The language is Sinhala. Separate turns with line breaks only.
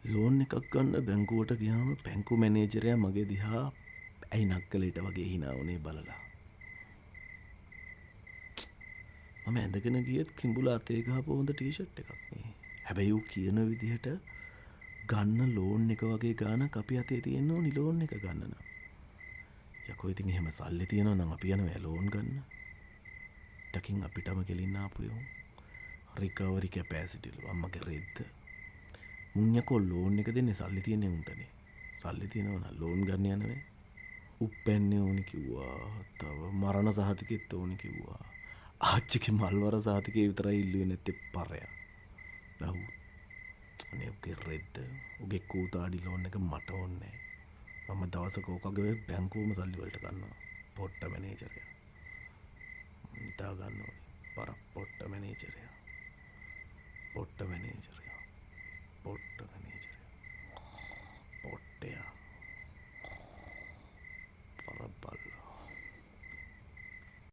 ලෝන් එකක් ගන්න බැංකුවට ගියාම බැංකු මැනේජරයා මගේ දිහා ඇයි නක්කලට වගේ හිනා වුණේ බලලා. මම ඇඳගෙන ගියත් කිඹුලා අතේ ගහපු හොඳ ටී-ෂර්ට් එකක් නේ. හැබැයි ඌ කියන විදිහට ගන්න ලෝන් එක වගේ ගාණක් අපි අතේ තියෙන්න ඕනි ලෝන් එක ගන්න නම්. යකෝ ඉතින් එහෙම සල්ලි තියෙනවා නම් අපි යනවා ලෝන් ගන්න. ටකින් අපිටම ගෙලින්න ආපු යෝ. රිකවරි කැපැසිටිලු අම්මගේ රෙද්ද. මුන් යකෝ ලෝන් එක දෙන්නේ සල්ලි තියෙන උන්ටනේ. සල්ලි තියෙනවා නම් ලෝන් ගන්න යනවේ. උප්පැන්නේ ඕනි කිව්වා. තව මරණ සහතිකෙත් ඕනි කිව්වා. ආච්චිගේ මල්වර සහතිකේ විතරයි ඉල්ලුවේ නැත්තේ පරයා. ලහු අනේ උගේ රෙද්ද උගේ කූතාඩි ලෝන් එක මට ඕනේ. මම දවසක ඕකගේ බැංකුවම සල්ලි වලට ගන්නවා. පොට්ට මැනේජරයා. හිතා ගන්න ඕනි. පොට්ට මැනේජරයා. පොට්ට මැනේජර්